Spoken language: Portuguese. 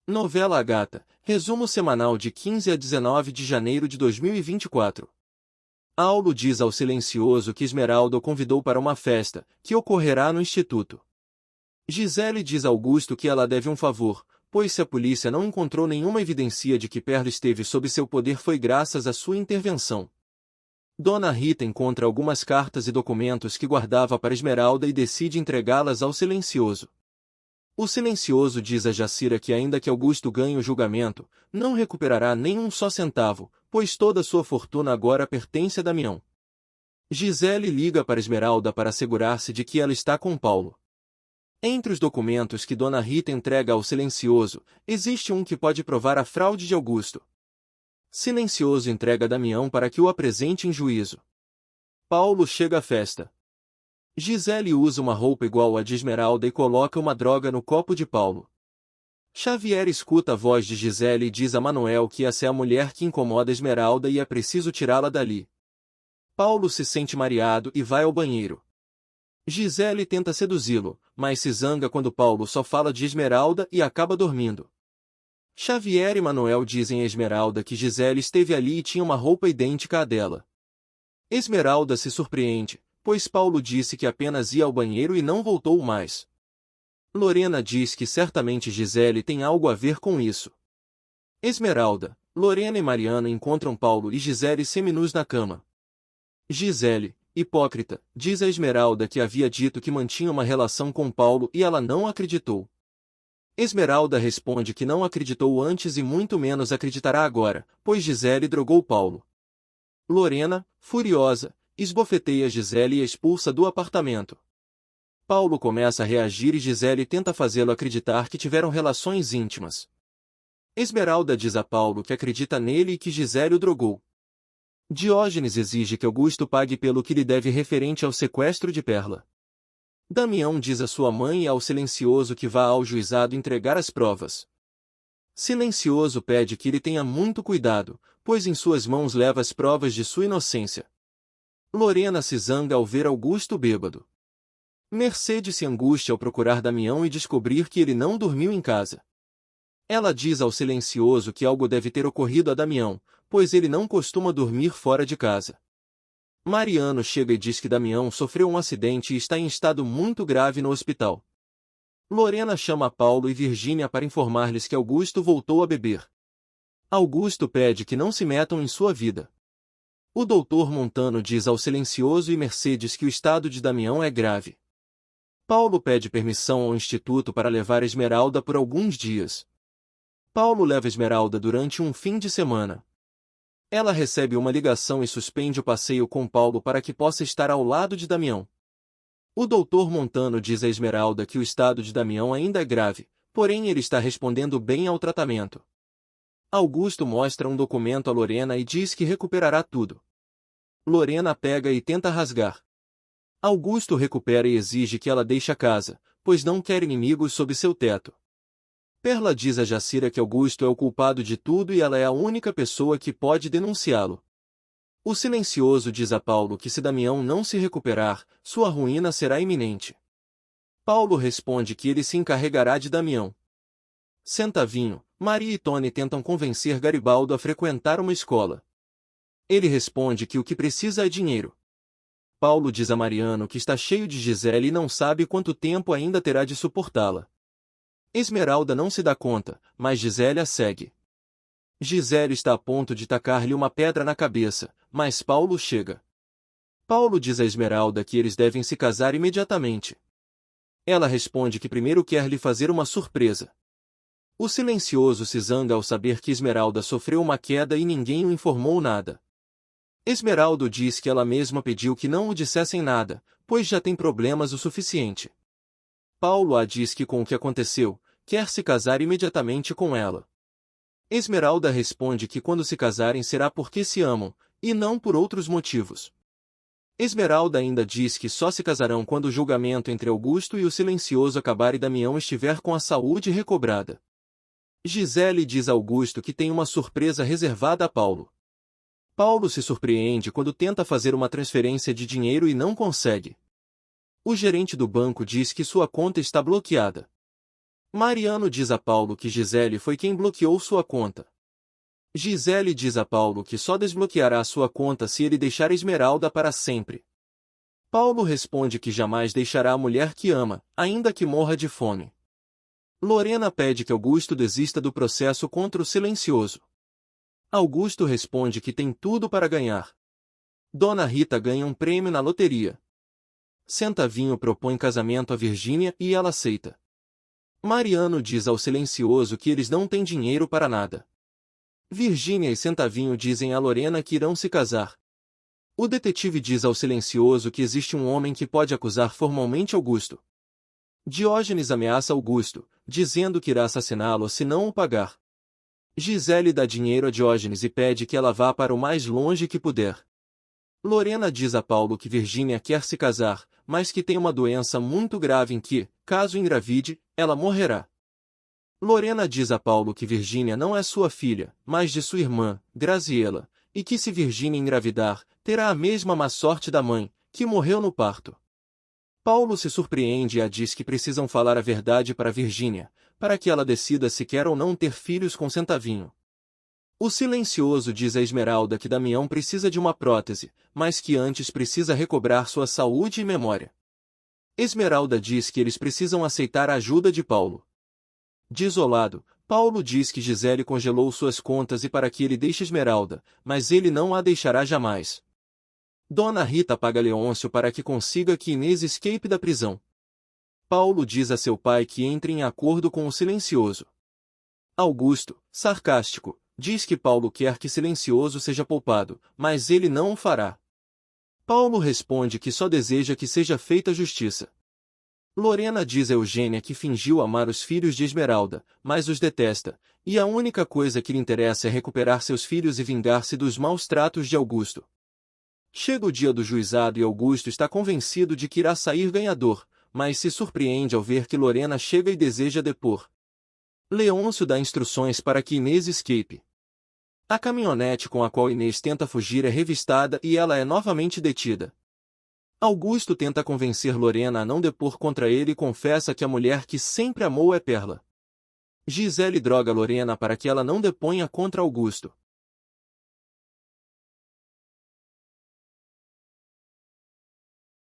Novela A Gata, resumo semanal de 15 a 19 de janeiro de 2024. Aulo diz ao silencioso que Esmeralda o convidou para uma festa, que ocorrerá no instituto. Gisele diz a Augusto que ela deve um favor, pois se a polícia não encontrou nenhuma evidência de que Perla esteve sob seu poder foi graças à sua intervenção. Dona Rita encontra algumas cartas e documentos que guardava para Esmeralda e decide entregá-las ao silencioso. O silencioso diz a Jacira que ainda que Augusto ganhe o julgamento, não recuperará nem um só centavo, pois toda sua fortuna agora pertence a Damião. Gisele liga para Esmeralda para assegurar-se de que ela está com Paulo. Entre os documentos que Dona Rita entrega ao silencioso, existe um que pode provar a fraude de Augusto. Silencioso entrega a Damião para que o apresente em juízo. Paulo chega à festa. Gisele usa uma roupa igual à de Esmeralda e coloca uma droga no copo de Paulo. Xavier escuta a voz de Gisele e diz a Manuel que essa é a mulher que incomoda Esmeralda e é preciso tirá-la dali. Paulo se sente mareado e vai ao banheiro. Gisele tenta seduzi-lo, mas se zanga quando Paulo só fala de Esmeralda e acaba dormindo. Xavier e Manuel dizem a Esmeralda que Gisele esteve ali e tinha uma roupa idêntica à dela. Esmeralda se surpreende, pois Paulo disse que apenas ia ao banheiro e não voltou mais. Lorena diz que certamente Gisele tem algo a ver com isso. Esmeralda, Lorena e Mariana encontram Paulo e Gisele seminus na cama. Gisele, hipócrita, diz a Esmeralda que havia dito que mantinha uma relação com Paulo e ela não acreditou. Esmeralda responde que não acreditou antes e muito menos acreditará agora, pois Gisele drogou Paulo. Lorena, furiosa, esbofeteia Gisele e a expulsa do apartamento. Paulo começa a reagir e Gisele tenta fazê-lo acreditar que tiveram relações íntimas. Esmeralda diz a Paulo que acredita nele e que Gisele o drogou. Diógenes exige que Augusto pague pelo que lhe deve referente ao sequestro de Perla. Damião diz a sua mãe e ao silencioso que vá ao juizado entregar as provas. Silencioso pede que ele tenha muito cuidado, pois em suas mãos leva as provas de sua inocência. Lorena se zanga ao ver Augusto bêbado. Mercedes se angustia ao procurar Damião e descobrir que ele não dormiu em casa. Ela diz ao silencioso que algo deve ter ocorrido a Damião, pois ele não costuma dormir fora de casa. Mariano chega e diz que Damião sofreu um acidente e está em estado muito grave no hospital. Lorena chama Paulo e Virgínia para informar-lhes que Augusto voltou a beber. Augusto pede que não se metam em sua vida. O doutor Montano diz ao silencioso e Mercedes que o estado de Damião é grave. Paulo pede permissão ao instituto para levar Esmeralda por alguns dias. Paulo leva Esmeralda durante um fim de semana. Ela recebe uma ligação e suspende o passeio com Paulo para que possa estar ao lado de Damião. O doutor Montano diz a Esmeralda que o estado de Damião ainda é grave, porém ele está respondendo bem ao tratamento. Augusto mostra um documento a Lorena e diz que recuperará tudo. Lorena pega e tenta rasgar. Augusto recupera e exige que ela deixe a casa, pois não quer inimigos sob seu teto. Perla diz a Jacira que Augusto é o culpado de tudo e ela é a única pessoa que pode denunciá-lo. O silencioso diz a Paulo que se Damião não se recuperar, sua ruína será iminente. Paulo responde que ele se encarregará de Damião. Centavinho, Maria e Tony tentam convencer Garibaldo a frequentar uma escola. Ele responde que o que precisa é dinheiro. Paulo diz a Mariano que está cheio de Gisele e não sabe quanto tempo ainda terá de suportá-la. Esmeralda não se dá conta, mas Gisele a segue. Gisele está a ponto de tacar-lhe uma pedra na cabeça, mas Paulo chega. Paulo diz a Esmeralda que eles devem se casar imediatamente. Ela responde que primeiro quer lhe fazer uma surpresa. O silencioso se zanga ao saber que Esmeralda sofreu uma queda e ninguém o informou nada. Esmeralda diz que ela mesma pediu que não o dissessem nada, pois já tem problemas o suficiente. Paulo a diz que com o que aconteceu, quer se casar imediatamente com ela. Esmeralda responde que quando se casarem será porque se amam, e não por outros motivos. Esmeralda ainda diz que só se casarão quando o julgamento entre Augusto e o silencioso acabar e Damião estiver com a saúde recobrada. Gisele diz a Augusto que tem uma surpresa reservada a Paulo. Paulo se surpreende quando tenta fazer uma transferência de dinheiro e não consegue. O gerente do banco diz que sua conta está bloqueada. Mariano diz a Paulo que Gisele foi quem bloqueou sua conta. Gisele diz a Paulo que só desbloqueará sua conta se ele deixar Esmeralda para sempre. Paulo responde que jamais deixará a mulher que ama, ainda que morra de fome. Lorena pede que Augusto desista do processo contra o silencioso. Augusto responde que tem tudo para ganhar. Dona Rita ganha um prêmio na loteria. Centavinho propõe casamento a Virgínia e ela aceita. Mariano diz ao silencioso que eles não têm dinheiro para nada. Virgínia e Centavinho dizem a Lorena que irão se casar. O detetive diz ao silencioso que existe um homem que pode acusar formalmente Augusto. Diógenes ameaça Augusto, dizendo que irá assassiná-lo se não o pagar. Gisele dá dinheiro a Diógenes e pede que ela vá para o mais longe que puder. Lorena diz a Paulo que Virgínia quer se casar, mas que tem uma doença muito grave em que, caso engravide, ela morrerá. Lorena diz a Paulo que Virgínia não é sua filha, mas de sua irmã, Graziela, e que se Virgínia engravidar, terá a mesma má sorte da mãe, que morreu no parto. Paulo se surpreende e a diz que precisam falar a verdade para Virgínia, para que ela decida se quer ou não ter filhos com Centavinho. O silencioso diz a Esmeralda que Damião precisa de uma prótese, mas que antes precisa recobrar sua saúde e memória. Esmeralda diz que eles precisam aceitar a ajuda de Paulo. Desolado, Paulo diz que Gisele congelou suas contas e para que ele deixe Esmeralda, mas ele não a deixará jamais. Dona Rita paga Leôncio para que consiga que Inês escape da prisão. Paulo diz a seu pai que entre em acordo com o silencioso. Augusto, sarcástico, diz que Paulo quer que Silencioso seja poupado, mas ele não o fará. Paulo responde que só deseja que seja feita justiça. Lorena diz a Eugênia que fingiu amar os filhos de Esmeralda, mas os detesta, e a única coisa que lhe interessa é recuperar seus filhos e vingar-se dos maus tratos de Augusto. Chega o dia do juizado e Augusto está convencido de que irá sair ganhador, mas se surpreende ao ver que Lorena chega e deseja depor. Leôncio dá instruções para que Inês escape. A caminhonete com a qual Inês tenta fugir é revistada e ela é novamente detida. Augusto tenta convencer Lorena a não depor contra ele e confessa que a mulher que sempre amou é Perla. Gisele droga Lorena para que ela não deponha contra Augusto.